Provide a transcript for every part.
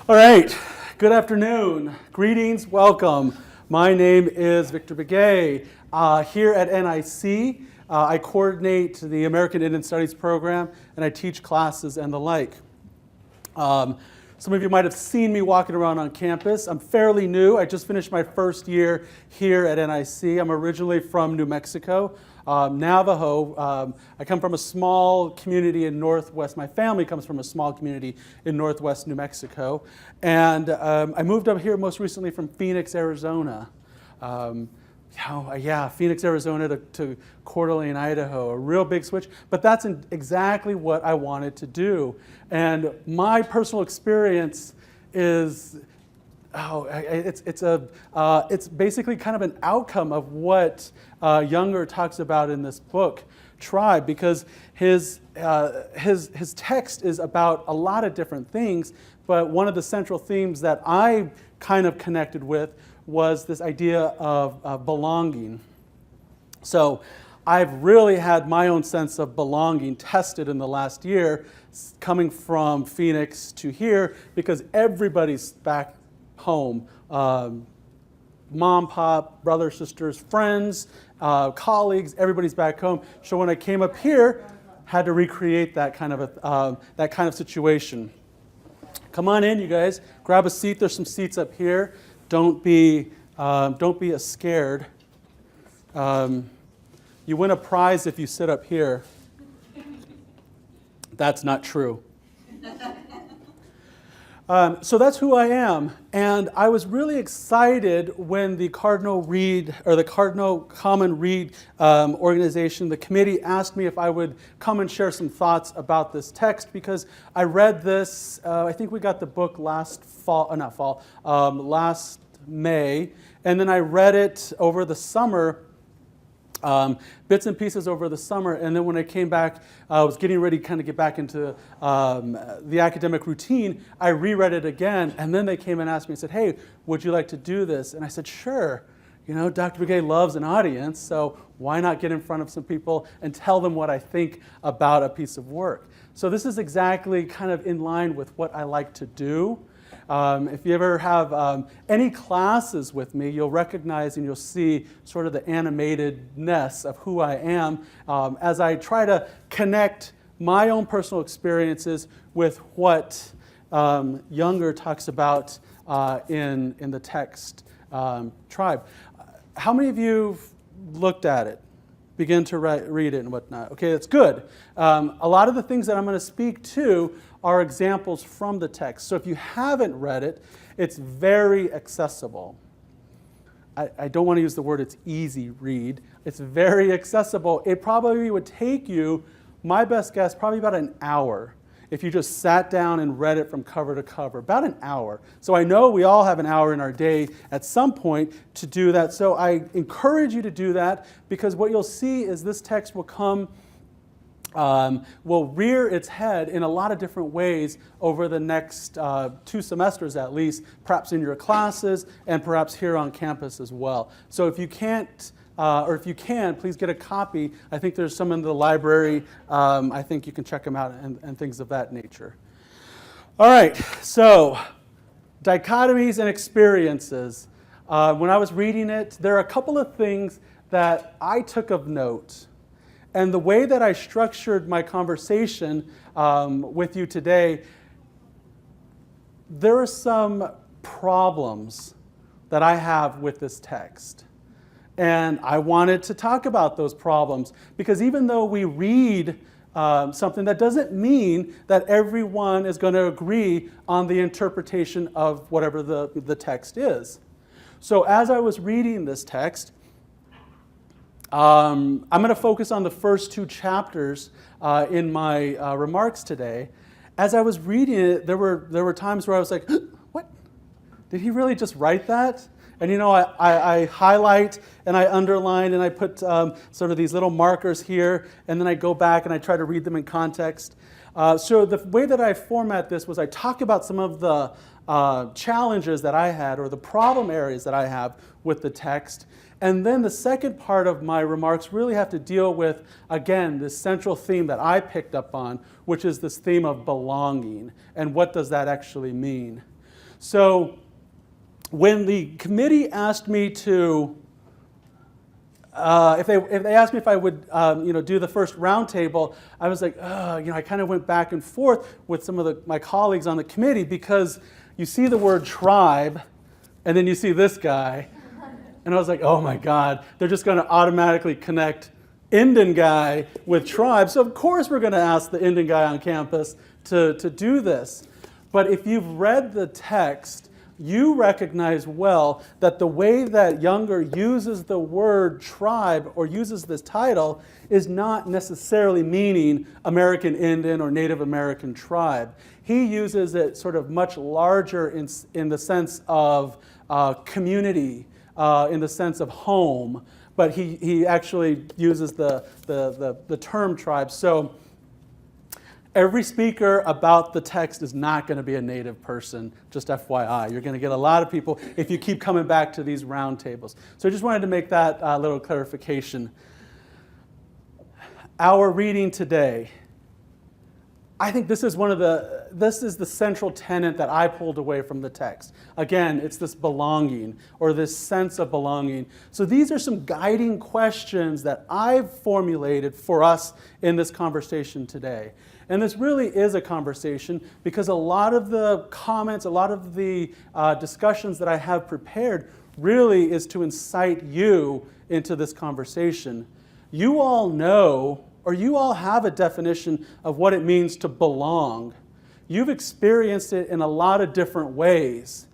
All right, good afternoon. Greetings, welcome. My name is Victor Begay. Here at NIC, I coordinate the American Indian Studies program, and I teach classes and the like. Some of you might have seen me walking around on campus. I'm fairly new. I just finished my first year here at NIC. I'm originally from New Mexico, Navajo. I come from a small community in Northwest. My family comes from a small community in Northwest New Mexico. And I moved up here most recently from Phoenix, Arizona. Phoenix, Arizona to Coeur d'Alene, Idaho, a real big switch. But that's exactly what I wanted to do. And my personal experience is, it's basically kind of an outcome of what Junger talks about in this book, Tribe, because his text is about a lot of different things, but one of the central themes that I kind of connected with was this idea of belonging. So I've really had my own sense of belonging tested in the last year, coming from Phoenix to here, because everybody's back home. Mom, pop, brothers, sisters, friends, colleagues, everybody's back home. So when I came up here, had to recreate that kind of situation. Come on in, you guys. Grab a seat. There's some seats up here. Don't be scared. You win a prize if you sit up here. That's not true. So that's who I am, and I was really excited when the Cardinal Common Read organization, the committee, asked me if I would come and share some thoughts about this text, because I read this. I think we got the book last May, and then I read it over the summer. Bits and pieces over the summer, and then when I came back, I was getting ready to kind of get back into the academic routine. I reread it again, and then they came and asked me and said, "Hey, would you like to do this?" And I said, "Sure. You know, Dr. Begay loves an audience, so why not get in front of some people and tell them what I think about a piece of work?" So this is exactly kind of in line with what I like to do. If you ever have any classes with me, you'll recognize and you'll see sort of the animatedness of who I am as I try to connect my own personal experiences with what Junger talks about in the text, Tribe. How many of you looked at it, begin to read it and whatnot? Okay, that's good. A lot of the things that I'm going to speak to are examples from the text. So if you haven't read it, it's very accessible. I don't want to use the word it's easy read. It's very accessible. It probably would take you, my best guess, probably about an hour if you just sat down and read it from cover to cover, about an hour. So I know we all have an hour in our day at some point to do that. So I encourage you to do that, because what you'll see is this text will rear its head in a lot of different ways over the next 2 semesters at least, perhaps in your classes and perhaps here on campus as well. So if you can't, or if you can, please get a copy. I think there's some in the library. I think you can check them out and things of that nature. All right, so dichotomies and experiences. When I was reading it, there are a couple of things that I took of note. And the way that I structured my conversation with you today, there are some problems that I have with this text. And I wanted to talk about those problems, because even though we read something, that doesn't mean that everyone is going to agree on the interpretation of whatever the text is. So as I was reading this text, I'm going to focus on the first 2 chapters in my remarks today. As I was reading it, there were times where I was like, "What? Did he really just write that?" And you know, I highlight and I underline and I put sort of these little markers here, and then I go back and I try to read them in context. So the way that I format this was I talk about some of the challenges that I had, or the problem areas that I have with the text. And then the second part of my remarks really have to deal with, again, this central theme that I picked up on, which is this theme of belonging. And what does that actually mean? So when the committee asked me to, if they asked me if I would do the first roundtable, I was like, I kind of went back and forth with some of my colleagues on the committee, because you see the word tribe, and then you see this guy, and I was like, oh my God, they're just going to automatically connect Indian guy with tribe. So of course we're going to ask the Indian guy on campus to do this. But if you've read the text, you recognize well that the way that Junger uses the word tribe or uses this title is not necessarily meaning American Indian or Native American tribe. He uses it sort of much larger in the sense of community, in the sense of home, but he actually uses the term tribe. So every speaker about the text is not going to be a native person, just FYI. You're going to get a lot of people if you keep coming back to these roundtables. So I just wanted to make that little clarification. Our reading today, I think this is the central tenet that I pulled away from the text. Again, it's this belonging, or this sense of belonging. So these are some guiding questions that I've formulated for us in this conversation today. And this really is a conversation, because a lot of the comments, a lot of the discussions that I have prepared really is to incite you into this conversation. You all know, or you all have a definition of what it means to belong. You've experienced it in a lot of different ways.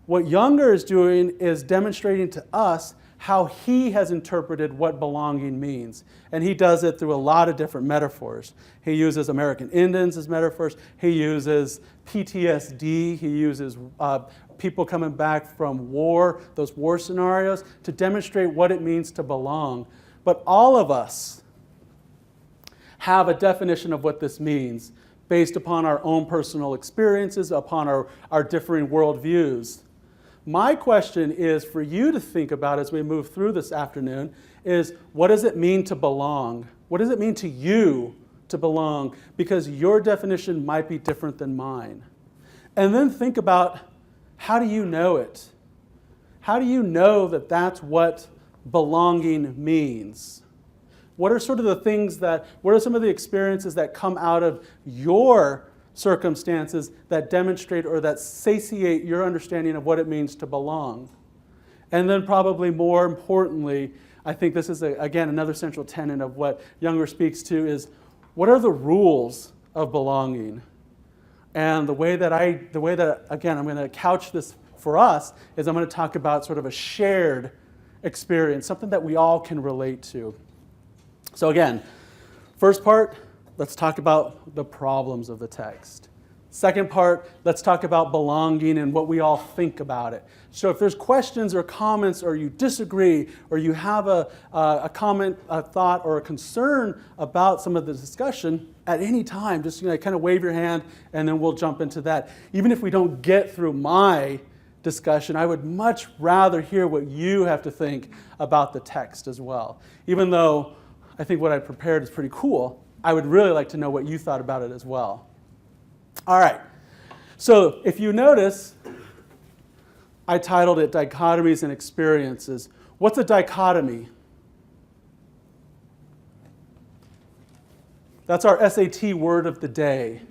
What Junger is doing is demonstrating to us how he has interpreted what belonging means. And he does it through a lot of different metaphors. He uses American Indians as metaphors. He uses PTSD. He uses people coming back from war, those war scenarios, to demonstrate what it means to belong. But all of us have a definition of what this means based upon our own personal experiences, upon our differing worldviews. My question is for you to think about as we move through this afternoon is, what does it mean to belong? What does it mean to you to belong? Because your definition might be different than mine. And then think about, how do you know it? How do you know that that's what belonging means? What are sort of the things what are some of the experiences that come out of your circumstances that demonstrate or that satiate your understanding of what it means to belong? And then probably more importantly, I think this is, again, another central tenet of what Junger speaks to is, what are the rules of belonging? And the way that, again, I'm going to couch this for us is I'm going to talk about sort of a shared experience, something that we all can relate to. So again, first part, let's talk about the problems of the text. Second part, let's talk about belonging and what we all think about it. So if there's questions or comments, or you disagree, or you have a comment, a thought, or a concern about some of the discussion, at any time, just kind of wave your hand, and then we'll jump into that. Even if we don't get through my discussion, I would much rather hear what you have to think about the text as well. Even though I think what I prepared is pretty cool, I would really like to know what you thought about it as well. All right, so if you notice, I titled it Dichotomies and Experiences. What's a dichotomy? That's our SAT word of the day.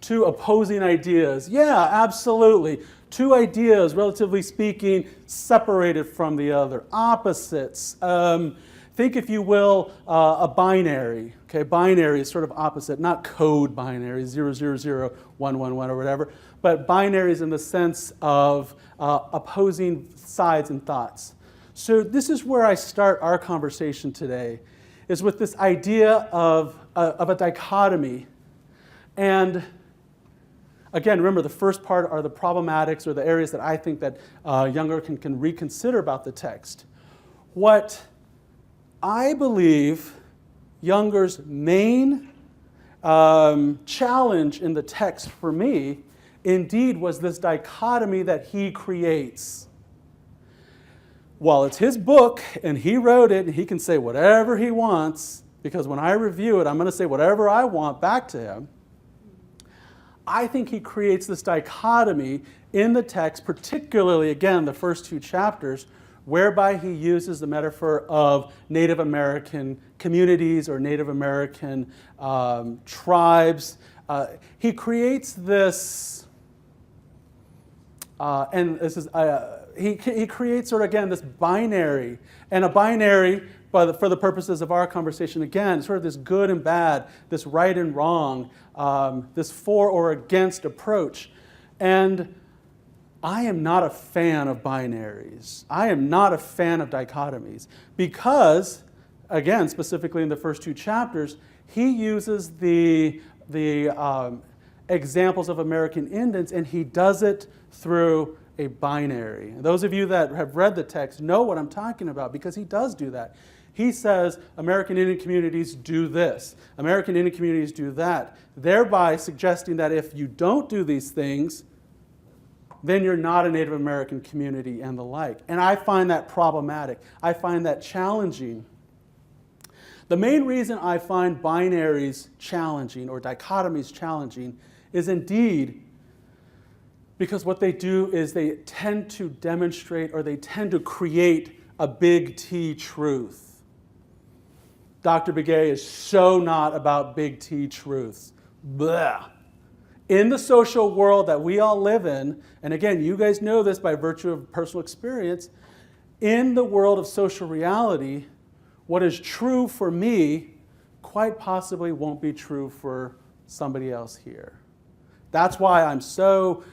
Two opposing ideas. Yeah, absolutely. Two ideas, relatively speaking, separated from the other. Opposites. Think, if you will, a binary. Okay, binary is sort of opposite, not code binary, 0001111 or whatever, but binaries in the sense of opposing sides and thoughts. So this is where I start our conversation today, is with this idea of a dichotomy. And again, remember, the first part are the problematics, or the areas that I think that Junger can reconsider about the text. What I believe Junger's main challenge in the text for me, indeed, was this dichotomy that he creates. Well, it's his book, and he wrote it, and he can say whatever he wants, because when I review it, I'm going to say whatever I want back to him. I think he creates this dichotomy in the text, particularly, again, the first 2 chapters, whereby he uses the metaphor of Native American communities or Native American tribes. He creates this, and this is, he creates sort of, again, this binary, and a binary, for the purposes of our conversation, again, sort of this good and bad, this right and wrong, this for or against approach. And I am not a fan of binaries. I am not a fan of dichotomies because, again, specifically in the first 2 chapters, he uses the examples of American Indians, and he does it through a binary. Those of you that have read the text know what I'm talking about because he does do that. He says American Indian communities do this, American Indian communities do that, thereby suggesting that if you don't do these things, then you're not a Native American community and the like. And I find that problematic. I find that challenging. The main reason I find binaries challenging or dichotomies challenging is indeed because what they do is they tend to demonstrate or they tend to create a big T truth. Dr. Begay is so not about big T truths. Blah. In the social world that we all live in, and again, you guys know this by virtue of personal experience, in the world of social reality, what is true for me quite possibly won't be true for somebody else here. That's why I'm so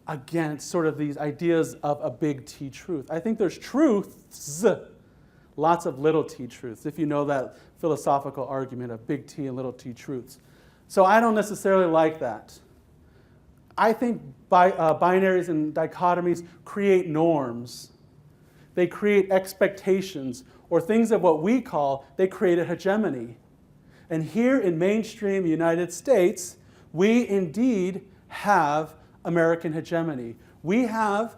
against sort of these ideas of a big T truth. I think there's truths, lots of little T truths, if you know that philosophical argument of big T and little T truths. So I don't necessarily like that. I think binaries and dichotomies create norms. They create expectations, or things of what we call, they create a hegemony. And here in mainstream United States, we indeed have American hegemony. We have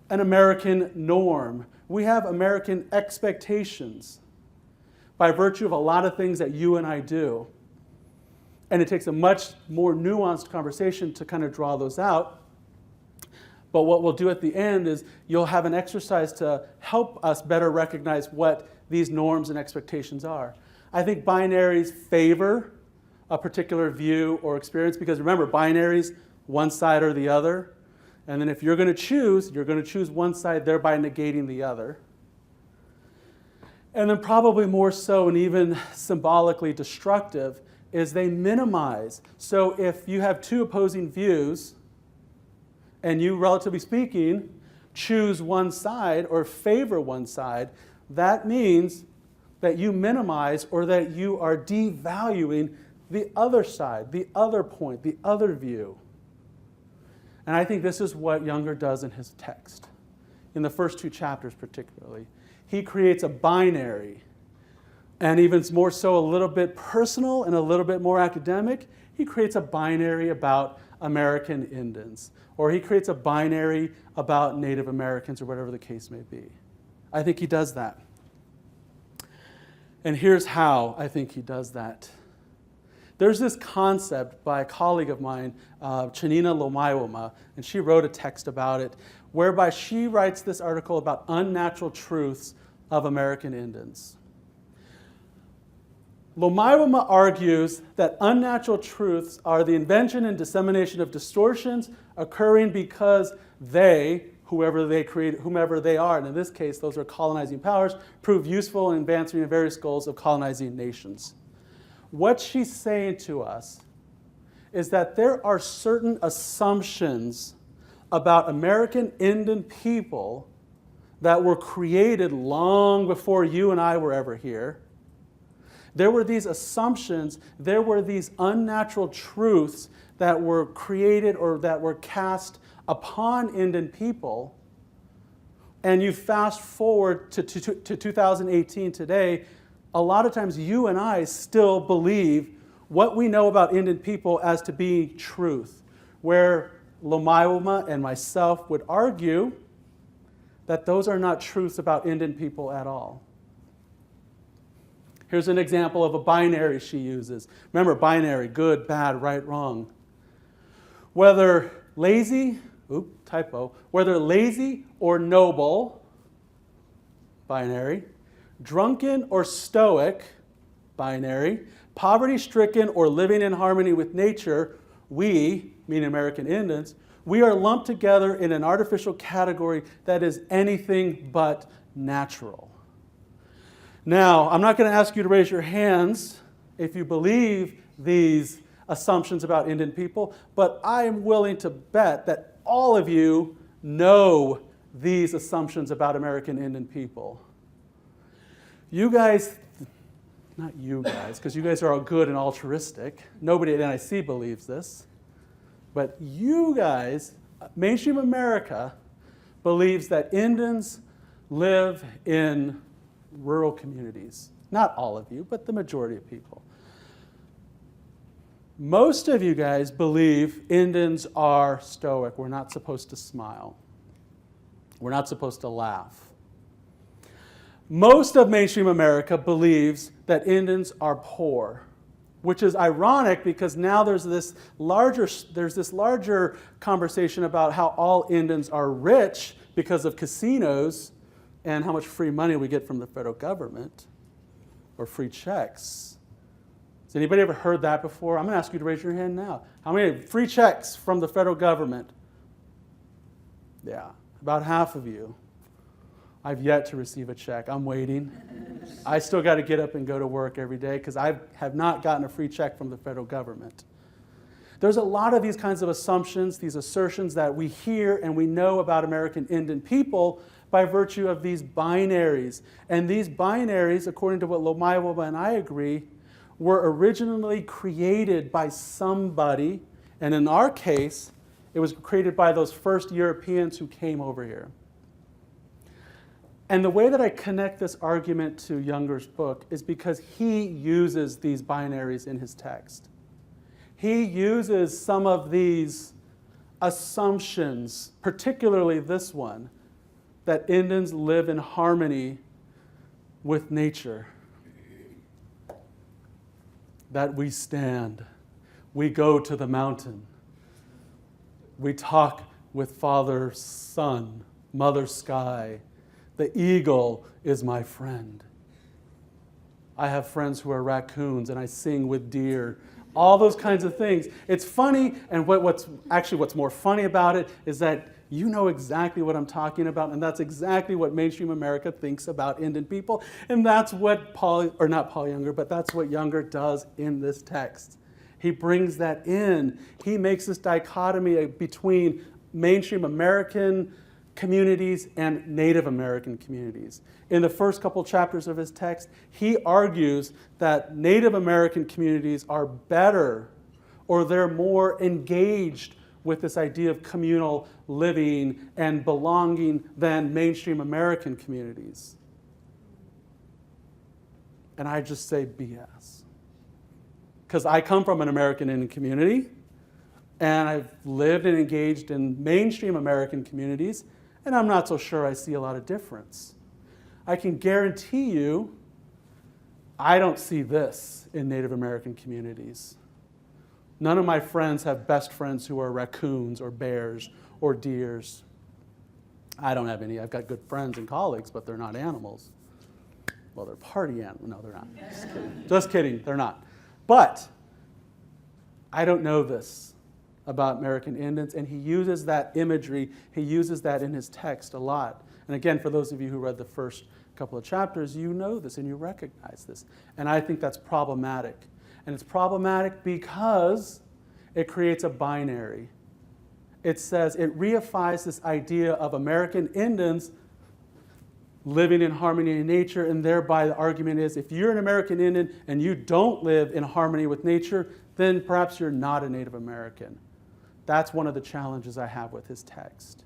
an American norm. We have American expectations by virtue of a lot of things that you and I do. And it takes a much more nuanced conversation to kind of draw those out. But what we'll do at the end is you'll have an exercise to help us better recognize what these norms and expectations are. I think binaries favor a particular view or experience because remember, binaries, one side or the other. And then if you're going to choose one side, thereby negating the other. And then probably more so and even symbolically destructive is they minimize. So if you have 2 opposing views and you, relatively speaking, choose one side or favor one side, that means that you minimize or that you are devaluing the other side, the other point, the other view. And I think this is what Junger does in his text, in the first 2 chapters particularly. He creates a binary, and even more so a little bit personal and a little bit more academic. He creates a binary about American Indians, or he creates a binary about Native Americans, or whatever the case may be. I think he does that. And here's how I think he does that. There's this concept by a colleague of mine, Chanina Lomaiwama, and she wrote a text about it, whereby she writes this article about unnatural truths of American Indians. Lomaiwama argues that unnatural truths are the invention and dissemination of distortions occurring because they, whomever they are, and in this case, those are colonizing powers, prove useful in advancing the various goals of colonizing nations. What she's saying to us is that there are certain assumptions about American Indian people that were created long before you and I were ever here. There were these assumptions, there were these unnatural truths that were created or that were cast upon Indian people. And you fast forward to 2018 today, a lot of times you and I still believe what we know about Indian people as to be truth, where Lomaiwama and myself would argue that those are not truths about Indian people at all. Here's an example of a binary she uses. Remember, binary, good, bad, right, wrong. whether lazy, whether lazy or noble, binary, drunken or stoic, binary, poverty-stricken or living in harmony with nature, we, meaning American Indians, we are lumped together in an artificial category that is anything but natural. Now, I'm not going to ask you to raise your hands if you believe these assumptions about Indian people, but I am willing to bet that all of you know these assumptions about American Indian people. You guys, not you guys, because you guys are all good and altruistic. Nobody at NIC believes this. But you guys, mainstream America, believes that Indians live in rural communities. Not all of you, but the majority of people. Most of you guys believe Indians are stoic. We're not supposed to smile. We're not supposed to laugh. Most of mainstream America believes that Indians are poor, which is ironic because now there's this larger conversation about how all Indians are rich because of casinos and how much free money we get from the federal government or free checks. Has anybody ever heard that before? I'm going to ask you to raise your hand now. How many free checks from the federal government? Yeah, about half of you. I've yet to receive a check. I'm waiting. I still got to get up and go to work every day because I have not gotten a free check from the federal government. There's a lot of these kinds of assumptions, these assertions that we hear and we know about American Indian people by virtue of these binaries. And these binaries, according to what Lomayawoba and I agree, were originally created by somebody, and in our case, it was created by those first Europeans who came over here. And the way that I connect this argument to Junger's book is because he uses these binaries in his text. He uses some of these assumptions, particularly this one, that Indians live in harmony with nature. That we stand, we go to the mountain, we talk with Father Sun, Mother Sky. The eagle is my friend. I have friends who are raccoons and I sing with deer. All those kinds of things. It's funny, and what's more funny about it is that you know exactly what I'm talking about, and that's exactly what mainstream America thinks about Indian people, and that's what not Paul Junger, but that's what Junger does in this text. He brings that in. He makes this dichotomy between mainstream American communities and Native American communities. In the first couple chapters of his text, he argues that Native American communities are better, or they're more engaged with this idea of communal living and belonging than mainstream American communities. And I just say BS. Because I come from an American Indian community, and I've lived and engaged in mainstream American communities, and I'm not so sure I see a lot of difference. I can guarantee you, I don't see this in Native American communities. None of my friends have best friends who are raccoons or bears or deers. I don't have any. I've got good friends and colleagues, but they're not animals. Well, they're party animals. No, they're not. Just kidding. Just kidding. They're not. But I don't know this about American Indians, and he uses that imagery, he uses that in his text a lot. And again, for those of you who read the first couple of chapters, you know this and you recognize this. And I think that's problematic. And it's problematic because it creates a binary. It says, it reifies this idea of American Indians living in harmony in nature, and thereby the argument is, if you're an American Indian and you don't live in harmony with nature, then perhaps you're not a Native American. That's one of the challenges I have with his text.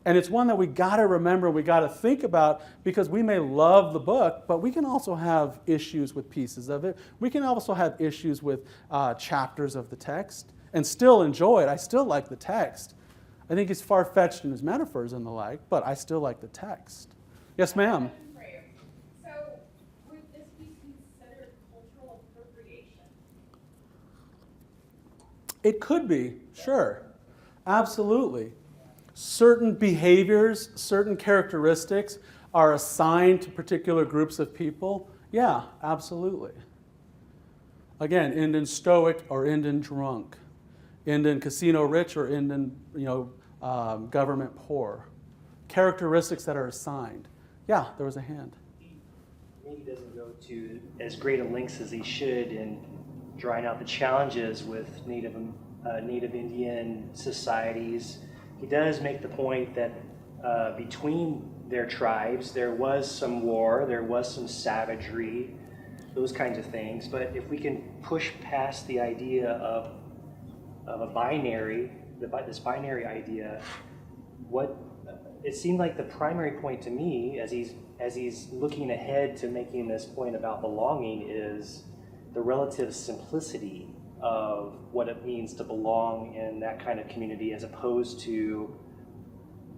And it's one that we got to remember, we got to think about, because we may love the book, but we can also have issues with pieces of it. We can also have issues with chapters of the text and still enjoy it. I still like the text. I think he's far-fetched in his metaphors and the like, but I still like the text. Yes, ma'am? So, would this be considered cultural appropriation? It could be, sure. Absolutely. Certain behaviors, certain characteristics are assigned to particular groups of people. Yeah, absolutely. Again, Indian stoic or Indian drunk, Indian casino rich or Indian, government poor. Characteristics that are assigned. Yeah, there was a hand. He maybe doesn't go to as great a lengths as he should in drawing out the challenges with Native Indian societies. He does make the point that between their tribes there was some war, there was some savagery, those kinds of things. But if we can push past the idea of a binary, this binary idea, it seemed like the primary point to me, as he's looking ahead to making this point about belonging, is the relative simplicity of what it means to belong in that kind of community, as opposed to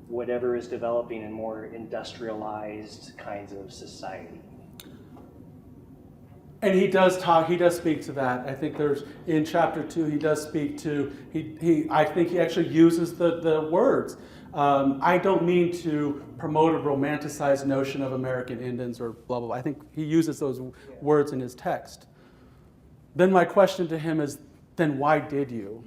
whatever is developing in more industrialized kinds of society. And he does speak to that. I think in chapter 2, he does speak to, I think he actually uses the words. I don't mean to promote a romanticized notion of American Indians or blah, blah, blah. I think he uses those words in his text. Then my question to him is, then why did you?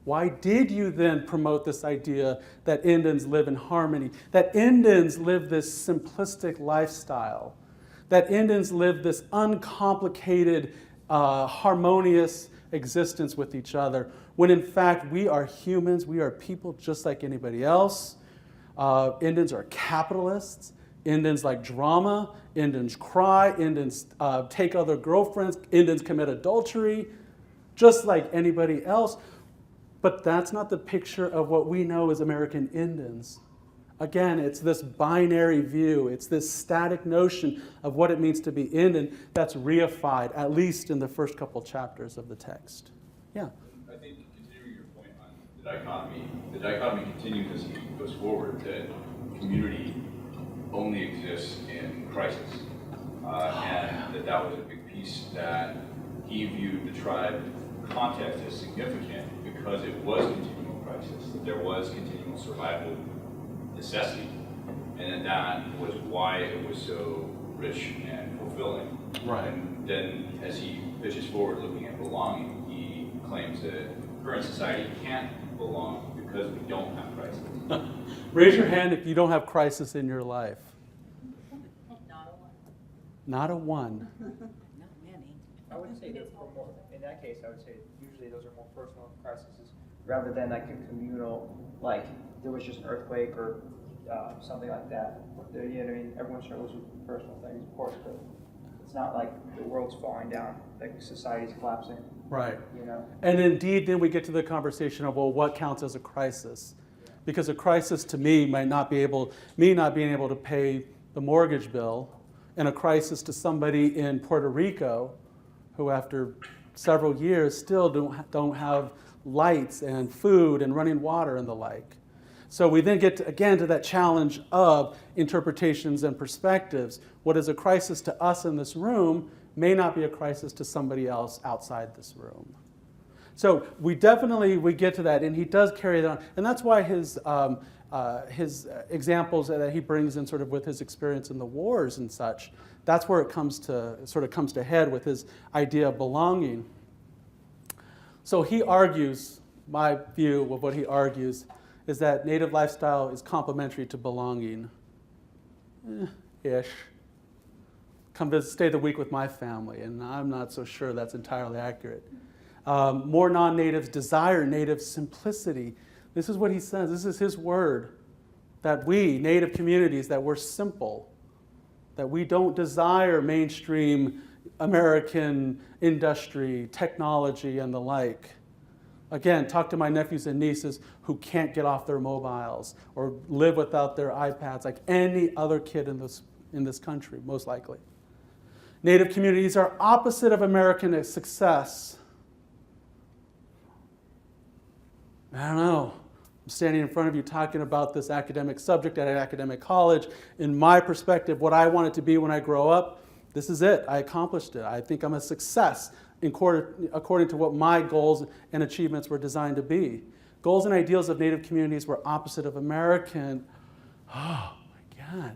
Why did you then promote this idea that Indians live in harmony, that Indians live this simplistic lifestyle, that Indians live this uncomplicated, harmonious existence with each other, when in fact we are humans, we are people just like anybody else. Indians are capitalists. Indians like drama. Indians cry. Indians take other girlfriends. Indians commit adultery, just like anybody else. But that's not the picture of what we know as American Indians. Again, it's this binary view. It's this static notion of what it means to be Indian that's reified, at least in the first couple chapters of the text. Yeah. I think continuing your point on the dichotomy continues as he goes forward, that community only exists in crisis. And that was a big piece that he viewed the tribe context as significant because it was continual crisis, that there was continual survival necessity, and that was why it was so rich and fulfilling. Right. And then as he pitches forward looking at belonging, he claims that current society can't belong because we don't have crisis. Raise your hand if you don't have crisis in your life. Not a one. Not a one. Not many. I would say they're more, in that case, I would say usually those are more personal crises rather than like a communal, like there was just an earthquake or something like that. You know what I mean? Everyone struggles with personal things, of course, but it's not like the world's falling down, like society's collapsing. Right. You know? And indeed, then we get to the conversation of, well, what counts as a crisis? Because a crisis to me might not be not being able to pay the mortgage bill, and a crisis to somebody in Puerto Rico who after several years still don't have lights and food and running water and the like. So we then get again to that challenge of interpretations and perspectives. What is a crisis to us in this room may not be a crisis to somebody else outside this room. So we get to that, and he does carry that on, and that's why his examples that he brings in, sort of with his experience in the wars and such, that's where it comes to head with his idea of belonging. So he argues, my view of what he argues, is that native lifestyle is complementary to belonging. Ish. Come to stay the week with my family, and I'm not so sure that's entirely accurate. More non-natives desire native simplicity. This is what he says. This is his word, that we, native communities, that we're simple, that we don't desire mainstream American industry, technology, and the like. Again, talk to my nephews and nieces who can't get off their mobiles or live without their iPads like any other kid in this country, most likely. Native communities are opposite of American success. I don't know. I'm standing in front of you talking about this academic subject at an academic college. In my perspective, what I wanted to be when I grow up, this is it. I accomplished it. I think I'm a success according to what my goals and achievements were designed to be. Goals and ideals of Native communities were opposite of American. Oh my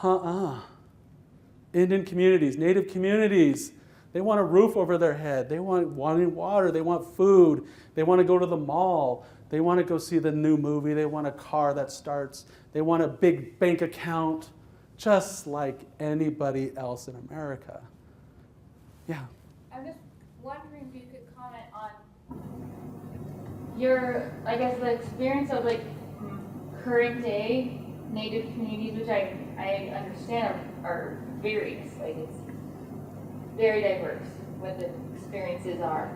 God. Indian communities, Native communities, they want a roof over their head. They want water. They want food. They want to go to the mall. They want to go see the new movie. They want a car that starts. They want a big bank account, just like anybody else in America. Yeah. I'm just wondering if you could comment on your, I guess, the experience of like current day Native communities, which I understand are various. Like it's very diverse what the experiences are.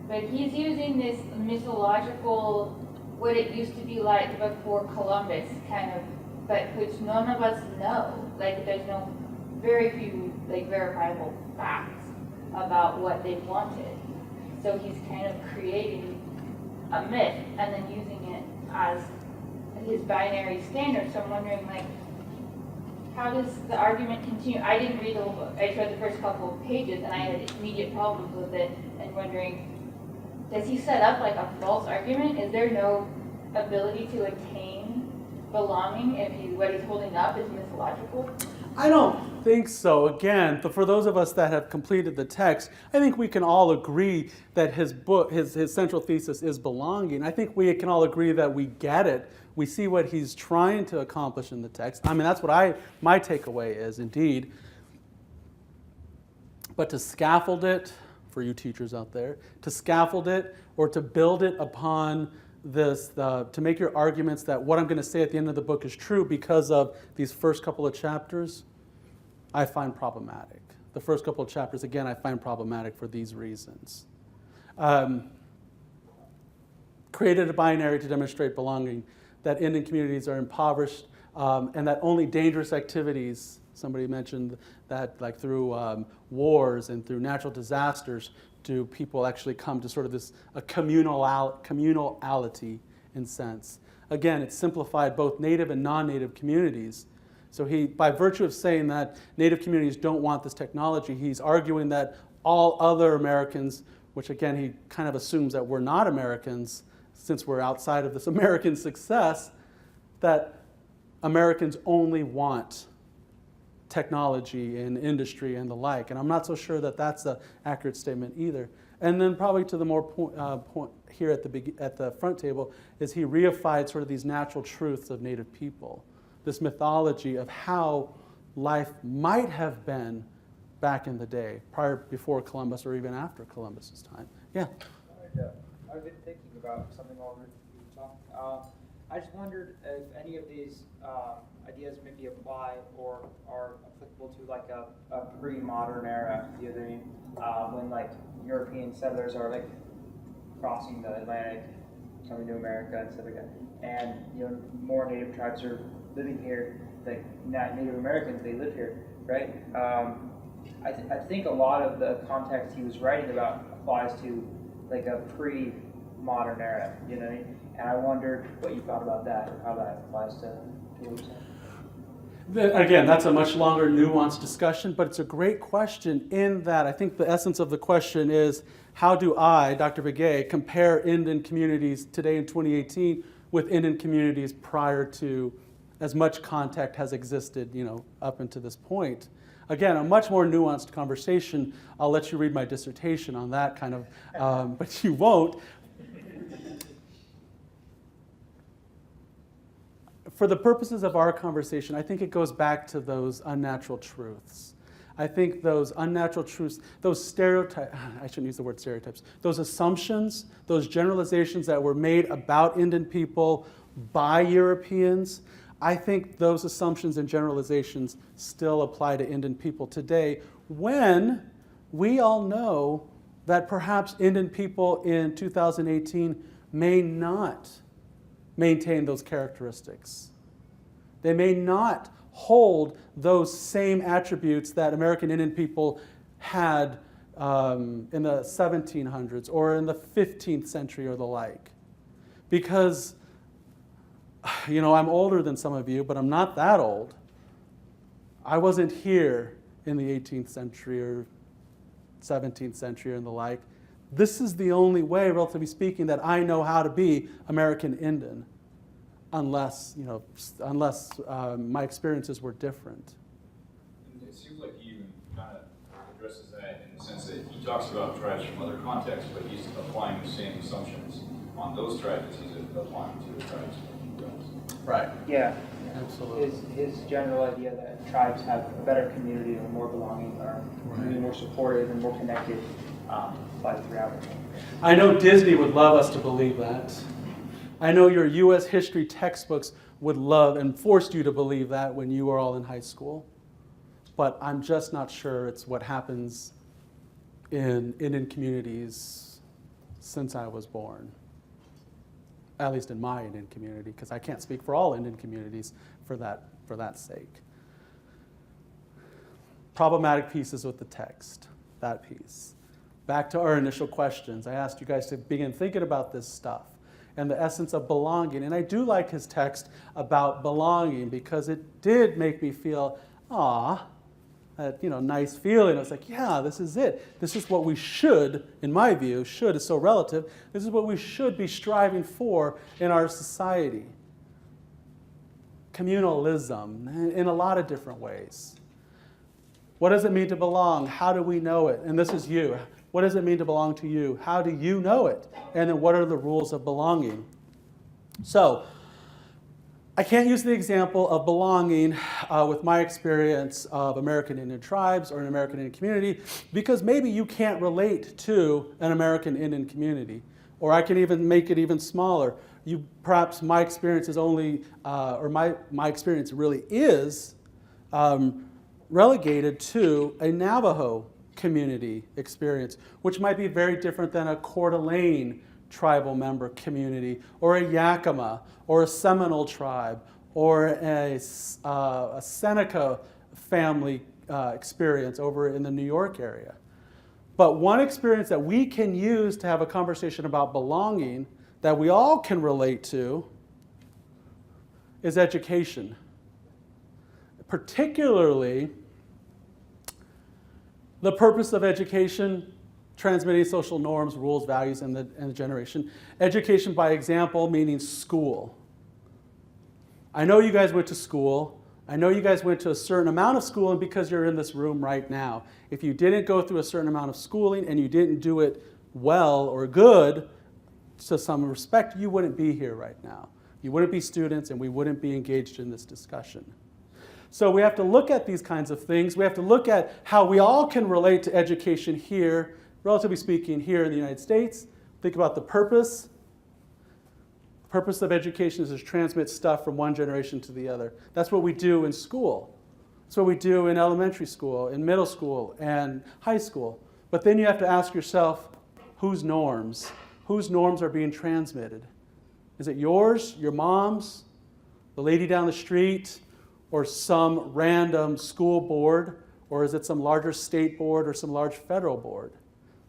But he's using this mythological, what it used to be like before Columbus, kind of, but which none of us know. Like there's no, very few like verifiable facts about what they wanted. So he's kind of creating a myth and then using it as his binary standard. So I'm wondering, like, how does the argument continue? I didn't read the whole book. I just read the first couple of pages and I had immediate problems with it and wondering, does he set up like a false argument? Is there no ability to attain belonging if what he's holding up is mythological? I don't think so. Again, for those of us that have completed the text, I think we can all agree that his book, his central thesis is belonging. I think we can all agree that we get it. We see what he's trying to accomplish in the text. I mean, that's what my takeaway is, indeed. But to scaffold it, for you teachers out there, to scaffold it or to build it upon this, to make your arguments that what I'm going to say at the end of the book is true because of these first couple of chapters, I find problematic. The first couple of chapters, again, I find problematic for these reasons. Created a binary to demonstrate belonging, that Indian communities are impoverished, and that only dangerous activities, somebody mentioned that like through wars and through natural disasters, do people actually come to sort of this communality in sense. Again, it's simplified both native and non-native communities. So he, by virtue of saying that native communities don't want this technology, he's arguing that all other Americans, which again he kind of assumes that we're not Americans, since we're outside of this American success, that Americans only want technology and industry and the like. And I'm not so sure that that's an accurate statement either. And then probably to the more point here at the front table is he reified sort of these natural truths of Native people, this mythology of how life might have been back in the day, before Columbus or even after Columbus's time. Yeah. I've been thinking about something while we were talking. I just wondered if any of these ideas maybe apply or are applicable to like a pre-modern era, you know what I mean? When like European settlers are like crossing the Atlantic, coming to America and stuff like that, and you know more Native tribes are living here, like not Native Americans, they live here, right? I think a lot of the context he was writing about applies to like a pre-modern era, you know what I mean? And I wondered what you thought about that, or how that applies to what you're saying. Again, that's a much longer, nuanced discussion, but it's a great question in that I think the essence of the question is, how do I, Dr. Begay, compare Indian communities today in 2018 with Indian communities prior to as much contact has existed, you know, up until this point? Again, a much more nuanced conversation. I'll let you read my dissertation on that kind of, but you won't. For the purposes of our conversation, I think it goes back to those unnatural truths. I think those unnatural truths, those stereotypes, I shouldn't use the word stereotypes, those assumptions, those generalizations that were made about Indian people by Europeans, I think those assumptions and generalizations still apply to Indian people today, when we all know that perhaps Indian people in 2018 may not maintain those characteristics. They may not hold those same attributes that American Indian people had in the 1700s or in the 15th century or the like. Because, you know, I'm older than some of you, but I'm not that old. I wasn't here in the 18th century or 17th century and the like. This is the only way, relatively speaking, that I know how to be American Indian, unless my experiences were different. It seems like he even kind of addresses that in the sense that he talks about tribes from other contexts, but he's applying the same assumptions on those tribes as he's applying to the tribes from the U.S. Right. Yeah. Absolutely. His general idea that tribes have a better community or more belonging or maybe more supportive and more connected applies throughout. I know Disney would love us to believe that. I know your U.S. history textbooks would love and forced you to believe that when you were all in high school. But I'm just not sure it's what happens in Indian communities since I was born. At least in my Indian community, because I can't speak for all Indian communities for that sake. Problematic pieces with the text, that piece. Back to our initial questions. I asked you guys to begin thinking about this stuff and the essence of belonging. And I do like his text about belonging because it did make me feel, that nice feeling. I was like, yeah, this is it. This is what we should, in my view, should is so relative. This is what we should be striving for in our society. Communalism in a lot of different ways. What does it mean to belong? How do we know it? And this is you. What does it mean to belong to you? How do you know it? And then what are the rules of belonging? So, I can't use the example of belonging with my experience of American Indian tribes or an American Indian community because maybe you can't relate to an American Indian community. Or I can even make it even smaller. Perhaps my experience is only, or my experience really is relegated to a Navajo community experience, which might be very different than a Coeur d'Alene tribal member community, or a Yakima, or a Seminole tribe, or a Seneca family experience over in the New York area. But one experience that we can use to have a conversation about belonging that we all can relate to is education. Particularly, the purpose of education, transmitting social norms, rules, values, and the generation. Education by example, meaning school. I know you guys went to school. I know you guys went to a certain amount of schooling because you're in this room right now. If you didn't go through a certain amount of schooling and you didn't do it well or good, to some respect, you wouldn't be here right now. You wouldn't be students and we wouldn't be engaged in this discussion. So we have to look at these kinds of things. We have to look at how we all can relate to education here, relatively speaking, here in the United States. Think about the purpose. The purpose of education is to transmit stuff from one generation to the other. That's what we do in school. That's what we do in elementary school, in middle school, and high school. But then you have to ask yourself, whose norms? Whose norms are being transmitted? Is it yours, your mom's, the lady down the street, or some random school board, or is it some larger state board or some large federal board?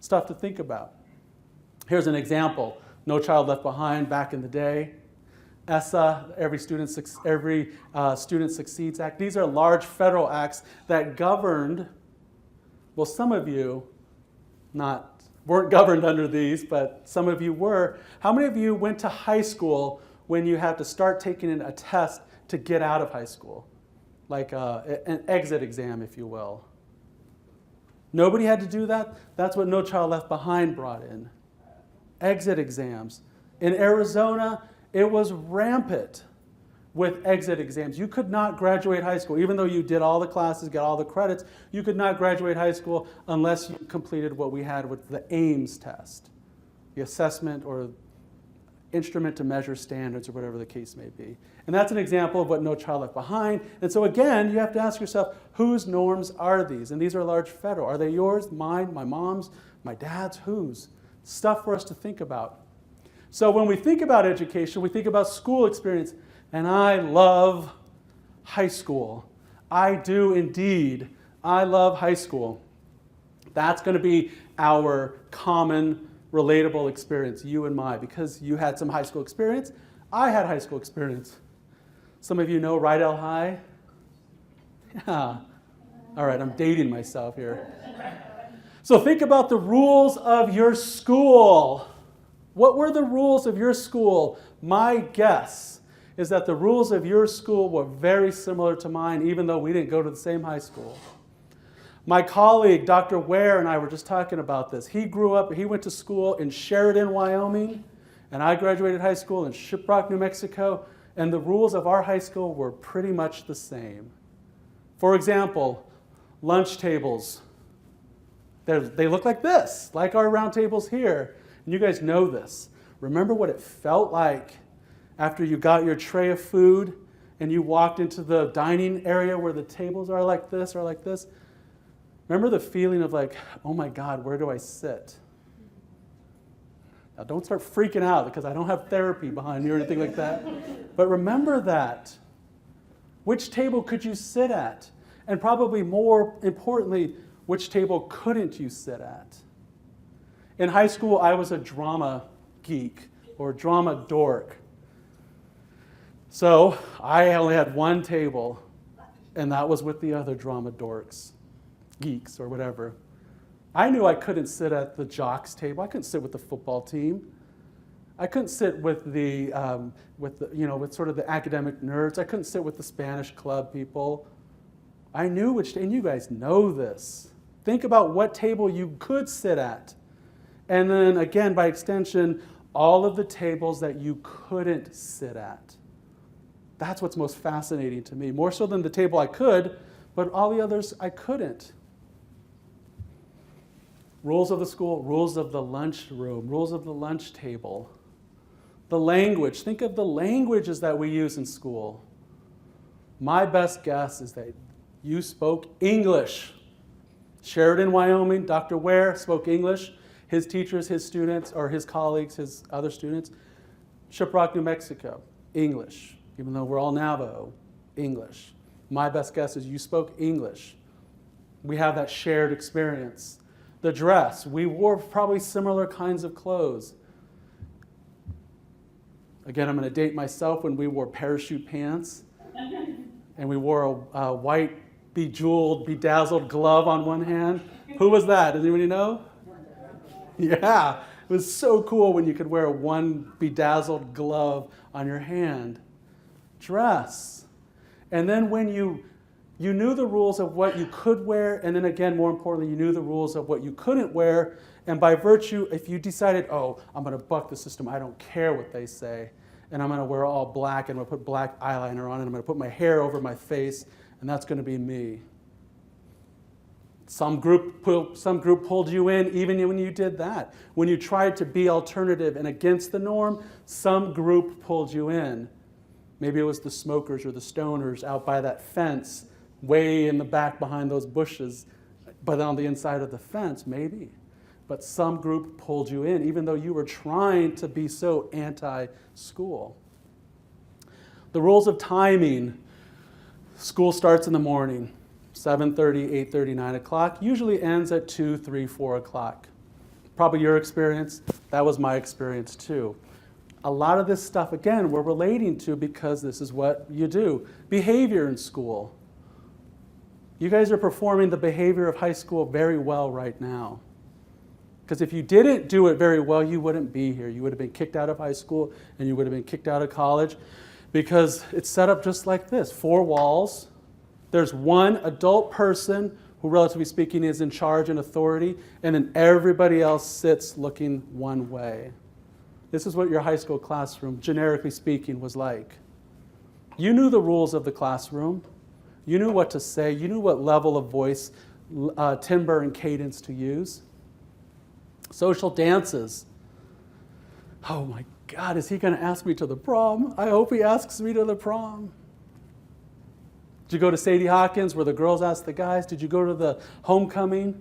Stuff to think about. Here's an example. No Child Left Behind back in the day. ESSA, Every Student Succeeds Act. These are large federal acts that governed, well, some of you weren't governed under these, but some of you were. How many of you went to high school when you had to start taking a test to get out of high school? Like an exit exam, if you will. Nobody had to do that? That's what No Child Left Behind brought in. Exit exams. In Arizona, it was rampant with exit exams. You could not graduate high school. Even though you did all the classes, got all the credits, you could not graduate high school unless you completed what we had with the AIMS test, the assessment or instrument to measure standards or whatever the case may be. And that's an example of what No Child Left Behind. And so again, you have to ask yourself, whose norms are these? And these are large federal. Are they yours, mine, my mom's, my dad's, whose? Stuff for us to think about. So when we think about education, we think about school experience. And I love high school. I do indeed. I love high school. That's going to be our common, relatable experience, you and my, because you had some high school experience. I had high school experience. Some of you know Rydell High? Yeah. All right, I'm dating myself here. So think about the rules of your school. What were the rules of your school? My guess is that the rules of your school were very similar to mine, even though we didn't go to the same high school. My colleague, Dr. Ware, and I were just talking about this. He went to school in Sheridan, Wyoming, and I graduated high school in Shiprock, New Mexico, and the rules of our high school were pretty much the same. For example, lunch tables. They look like this, like our round tables here. And you guys know this. Remember what it felt like after you got your tray of food and you walked into the dining area where the tables are like this or like this? Remember the feeling of like, oh my God, where do I sit? Now don't start freaking out because I don't have therapy behind me or anything like that. But remember that. Which table could you sit at? And probably more importantly, which table couldn't you sit at? In high school, I was a drama geek or drama dork. So I only had one table, and that was with the other drama dorks, geeks or whatever. I knew I couldn't sit at the jocks table. I couldn't sit with the football team. I couldn't sit with with sort of the academic nerds. I couldn't sit with the Spanish club people. I knew which, and you guys know this. Think about what table you could sit at. And then again, by extension, all of the tables that you couldn't sit at. That's what's most fascinating to me. More so than the table I could, but all the others I couldn't. Rules of the school, rules of the lunchroom, rules of the lunch table. The language, think of the languages that we use in school. My best guess is that you spoke English. Sheridan, Wyoming, Dr. Ware spoke English. His teachers, his students, or his colleagues, his other students. Shiprock, New Mexico, English. Even though we're all Navajo, English. My best guess is you spoke English. We have that shared experience. The dress, we wore probably similar kinds of clothes. Again, I'm going to date myself when we wore parachute pants and we wore a white, bejeweled, bedazzled glove on one hand. Who was that? Does anybody know? Yeah, it was so cool when you could wear one bedazzled glove on your hand. Dress. And then when you knew the rules of what you could wear, and then again, more importantly, you knew the rules of what you couldn't wear, and by virtue, if you decided, oh, I'm going to buck the system, I don't care what they say, and I'm going to wear all black, and I'm going to put black eyeliner on, and I'm going to put my hair over my face, and that's going to be me. Some group pulled you in even when you did that. When you tried to be alternative and against the norm, some group pulled you in. Maybe it was the smokers or the stoners out by that fence, way in the back behind those bushes, but on the inside of the fence, maybe. But some group pulled you in, even though you were trying to be so anti-school. The rules of timing. School starts in the morning, 7:30, 8:30, 9 o'clock, usually ends at 2, 3, 4 o'clock. Probably your experience. That was my experience too. A lot of this stuff, again, we're relating to because this is what you do. Behavior in school. You guys are performing the behavior of high school very well right now. Because if you didn't do it very well, you wouldn't be here. You would have been kicked out of high school and you would have been kicked out of college because it's set up just like this. 4 walls. There's one adult person who, relatively speaking, is in charge and authority, and then everybody else sits looking one way. This is what your high school classroom, generically speaking, was like. You knew the rules of the classroom. You knew what to say. You knew what level of voice, timbre, and cadence to use. Social dances. Oh my God, is he going to ask me to the prom? I hope he asks me to the prom. Did you go to Sadie Hawkins where the girls ask the guys? Did you go to the homecoming?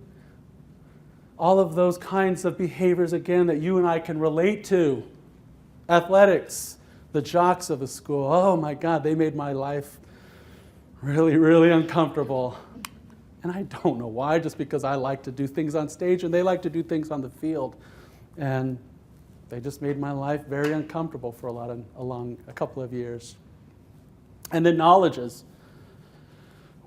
All of those kinds of behaviors, again, that you and I can relate to. Athletics, the jocks of the school. Oh my God, they made my life really, really uncomfortable. And I don't know why, just because I like to do things on stage and they like to do things on the field. And they just made my life very uncomfortable for a couple of years. And then knowledges.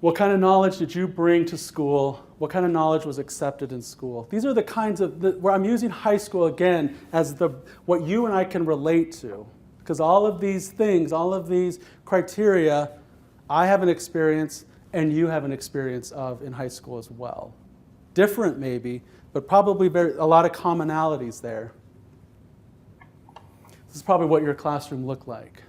What kind of knowledge did you bring to school? What kind of knowledge was accepted in school? These are the kinds of, where I'm using high school again as what you and I can relate to. Because all of these things, all of these criteria, I have an experience and you have an experience of in high school as well. Different maybe, but probably a lot of commonalities there. This is probably what your classroom looked like.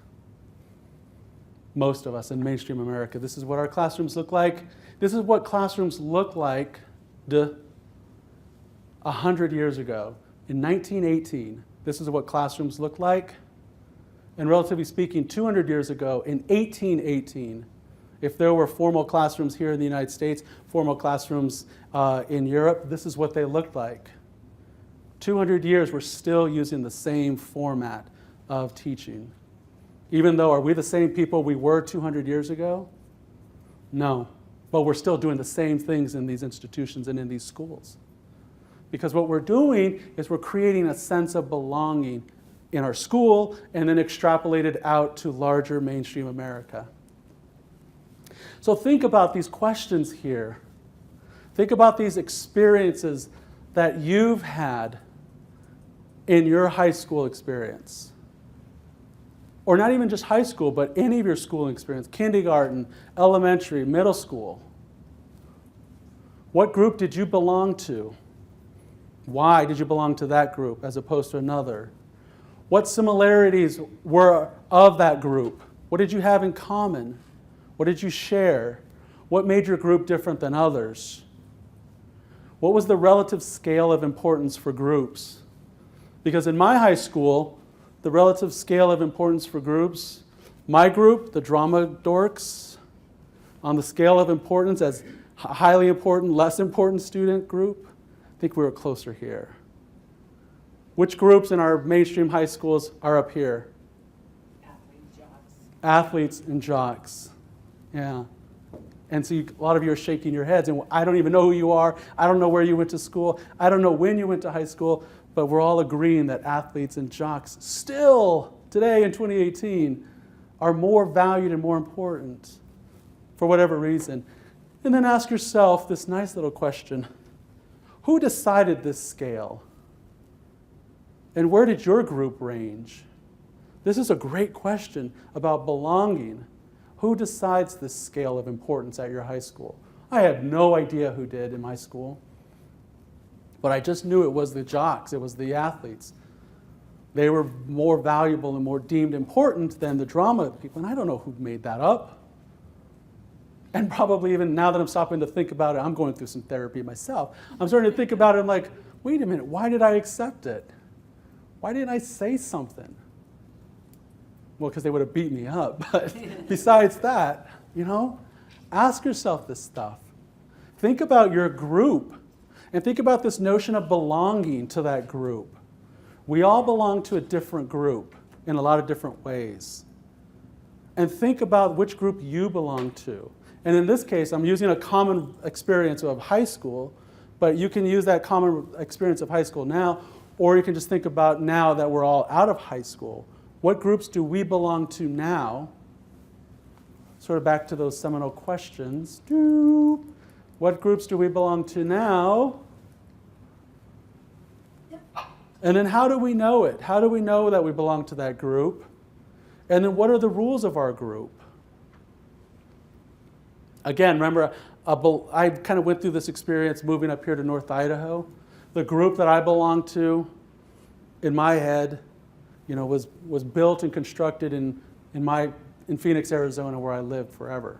Most of us in mainstream America. This is what our classrooms look like. This is what classrooms looked like 100 years ago. In 1918, this is what classrooms looked like. And relatively speaking, 200 years ago, in 1818, if there were formal classrooms here in the United States, formal classrooms in Europe, this is what they looked like. 200 years, we're still using the same format of teaching. Even though, are we the same people we were 200 years ago? No. But we're still doing the same things in these institutions and in these schools. Because what we're doing is we're creating a sense of belonging in our school and then extrapolated out to larger mainstream America. So think about these questions here. Think about these experiences that you've had in your high school experience. Or not even just high school, but any of your schooling experience, kindergarten, elementary, middle school. What group did you belong to? Why did you belong to that group as opposed to another? What similarities were of that group? What did you have in common? What did you share? What made your group different than others? What was the relative scale of importance for groups? Because in my high school, the relative scale of importance for groups, my group, the drama dorks, on the scale of importance as highly important, less important student group, I think we were closer here. Which groups in our mainstream high schools are up here? Athletes, jocks. Athletes and jocks. Yeah. And so a lot of you are shaking your heads, and I don't even know who you are. I don't know where you went to school. I don't know when you went to high school. But we're all agreeing that athletes and jocks still, today in 2018, are more valued and more important for whatever reason. And then ask yourself this nice little question. Who decided this scale? And where did your group range? This is a great question about belonging. Who decides this scale of importance at your high school? I had no idea who did in my school. But I just knew it was the jocks, it was the athletes. They were more valuable and more deemed important than the drama people. And I don't know who made that up. And probably even now that I'm stopping to think about it, I'm going through some therapy myself. I'm starting to think about it, I'm like, wait a minute, why did I accept it? Why didn't I say something? Well, because they would have beat me up. But besides that, ask yourself this stuff. Think about your group. And think about this notion of belonging to that group. We all belong to a different group in a lot of different ways. And think about which group you belong to. And in this case, I'm using a common experience of high school, but you can use that common experience of high school now, or you can just think about now that we're all out of high school. What groups do we belong to now? Sort of back to those seminal questions. What groups do we belong to now? And then how do we know it? How do we know that we belong to that group? And then what are the rules of our group? Again, remember, I kind of went through this experience moving up here to North Idaho. The group that I belonged to, in my head, was built and constructed in Phoenix, Arizona, where I lived forever.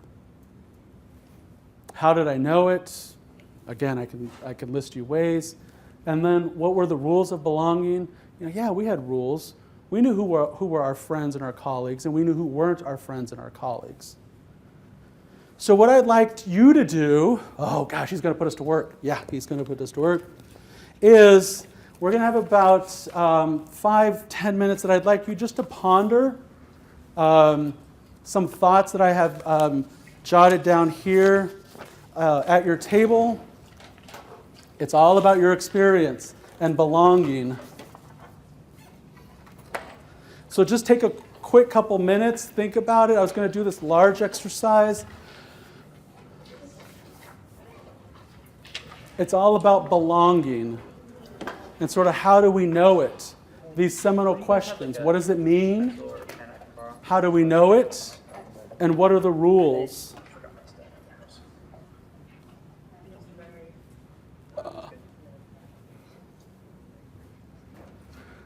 How did I know it? Again, I can list you ways. And then what were the rules of belonging? We had rules. We knew who were our friends and our colleagues, and we knew who weren't our friends and our colleagues. So what I'd like you to do, oh gosh, he's going to put us to work. Yeah, he's going to put us to work, is we're going to have about 5-10 minutes that I'd like you just to ponder some thoughts that I have jotted down here at your table. It's all about your experience and belonging. So just take a quick couple minutes, think about it. I was going to do this large exercise. It's all about belonging. And sort of how do we know it? These seminal questions. What does it mean? How do we know it? And what are the rules?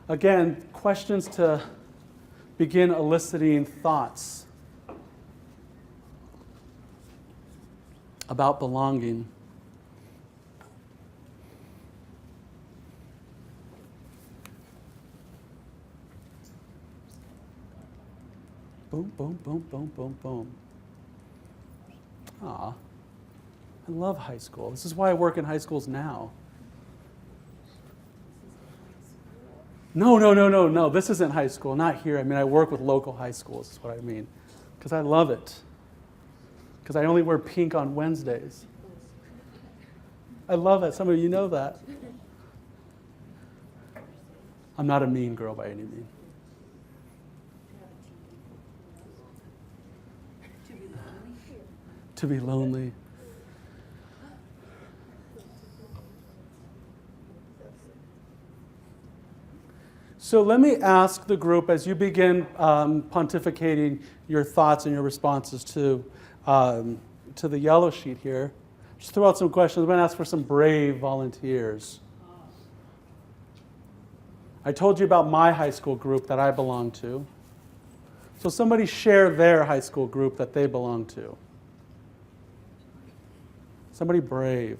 Again, questions to begin eliciting thoughts about belonging. Boom, boom, boom, boom, boom, boom. Aw, I love high school. This is why I work in high schools now. No. This isn't high school, not here. I mean, I work with local high schools, is what I mean. Because I love it. Because I only wear pink on Wednesdays. I love it. Some of you know that. I'm not a mean girl by any means. To be lonely. So let me ask the group, as you begin pontificating your thoughts and your responses to the yellow sheet here, just throw out some questions. I'm going to ask for some brave volunteers. I told you about my high school group that I belong to. So somebody share their high school group that they belong to. Somebody brave.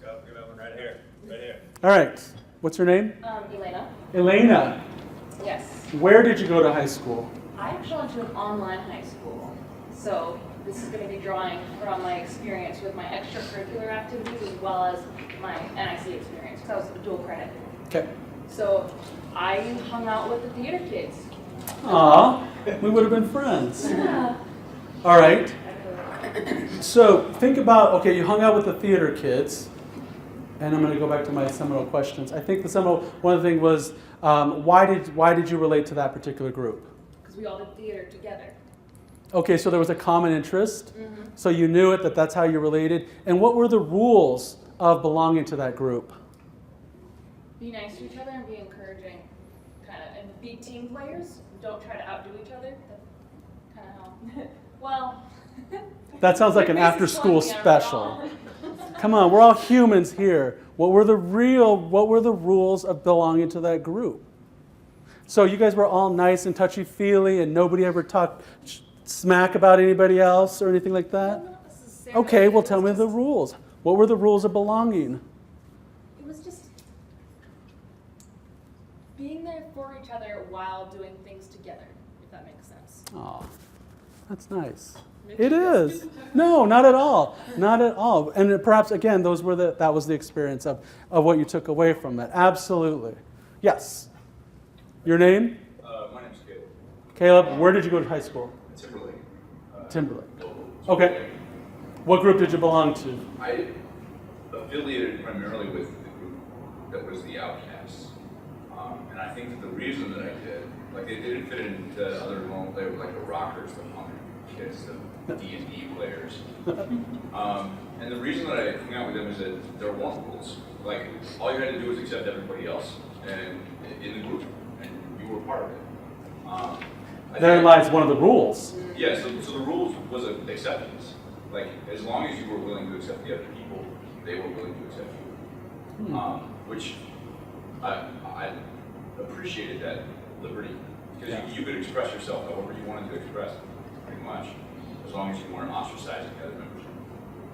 Got one right here. Right here. All right. What's your name? Elena. Elena. Yes. Where did you go to high school? I actually went to an online high school. So this is going to be drawing from my experience with my extracurricular activities as well as my NIC experience, because I was a dual credit. Okay. So I hung out with the theater kids. Aw, we would have been friends. Yeah. All right. So think about, okay, you hung out with the theater kids, and I'm going to go back to my seminal questions. I think the seminal, one of the things was, why did you relate to that particular group? Because we all did theater together. Okay, so there was a common interest, Mm-hmm. so you knew it, that's how you related. And what were the rules of belonging to that group? Be nice to each other and be encouraging, kind of, and be team players. Don't try to outdo each other. That's kind of how. Well. That sounds like an after-school special. Come on, we're all humans here. What were the rules of belonging to that group? So you guys were all nice and touchy-feely, and nobody ever talked smack about anybody else or anything like that? Not necessarily. Okay, well It tell was me the just- rules. What were the rules of belonging? It was just being there for each other while doing things together, if that makes sense. Oh, that's nice. It is. No, not at all. Not at all. And perhaps, again, that was the experience of what you took away from it. Absolutely. Yes. Your name? My name's Caleb. Caleb, where did you go to high school? Timberlake. Timberlake. Local. Okay. What group did you belong to? I affiliated primarily with the group that was the outcasts. And I think that the reason that I did, like they didn't fit into other normal, they were like the rockers, the punk kids, the D&D players. And the reason that I hung out with them is that there weren't rules. Like, all you had to do was accept everybody else and in the group, and you were part of it. Therein lies one of the rules. Yeah, so the rules was acceptance. Like, as long as you were willing to accept the other people, they were willing to accept you. Which I appreciated that liberty. Because Yeah. you could express yourself however you wanted to express, pretty much, as long as you weren't ostracizing the other members.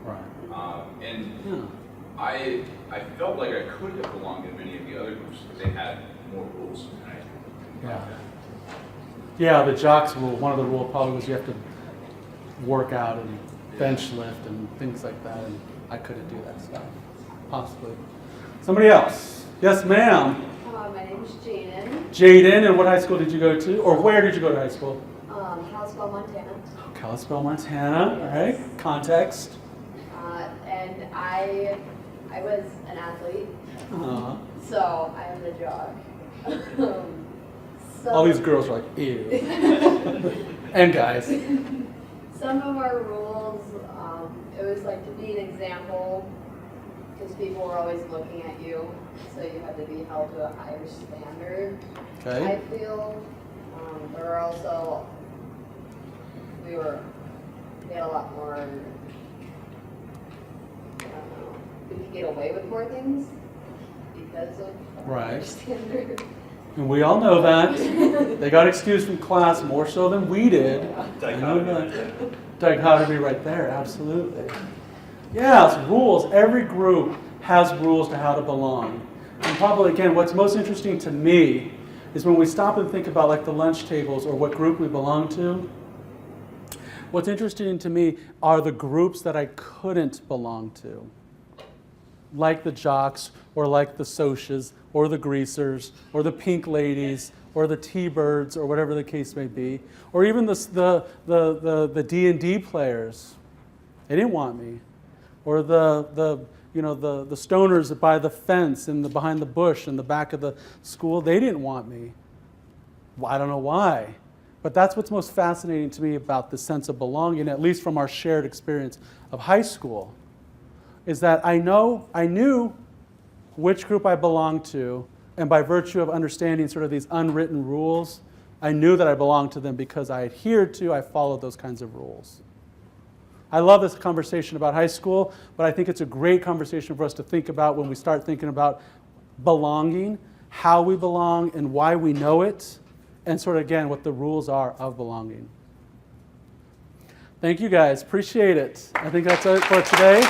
Right. And Yeah. I felt like I could have belonged in many of the other groups, but they had more rules. And I didn't like that. Yeah, the jocks rule, one of the rules probably was you have to work out and bench lift and things like that, and I couldn't do that stuff, possibly. Somebody else? Yes, ma'am. My name is Jaden, Jaden, and what high school did you go to, or where did you go to high school? Kalispell, Montana. Kalispell, Montana, all right, context. And I was an athlete, so I am the jock. All these girls are like, ew. And guys. Some of our rules, it just like to be an example, because people were always looking at you, so you had to be held to a higher standard. Okay. I feel. There were also, we had a lot more, I don't know, we could get away with more things because of our Right. standard. And we all know that. They got excused from class more so than we did. I know that. Dichotomy right there, absolutely. Yes, rules. Every group has rules to how to belong. And probably, again, what's most interesting to me is when we stop and think about like the lunch tables or what group we belong to. What's interesting to me are the groups that I couldn't belong to. Like the jocks, or like the socias, or the greasers, or the pink ladies, or the T-birds, or whatever the case may be, or even the D&D players. They didn't want me, or the stoners by the fence and behind the bush in the back of the school. They didn't want me. Well, I don't know why, but that's what's most fascinating to me about the sense of belonging, at least from our shared experience of high school. Is that I knew which group I belonged to, and by virtue of understanding sort of these unwritten rules, I knew that I belonged to them because I followed those kinds of rules. I love this conversation about high school, but I think it's a great conversation for us to think about when we start thinking about belonging, how we belong, and why we know it, and sort of, again, what the rules are of belonging. Thank you, guys. Appreciate it. I think that's it for today.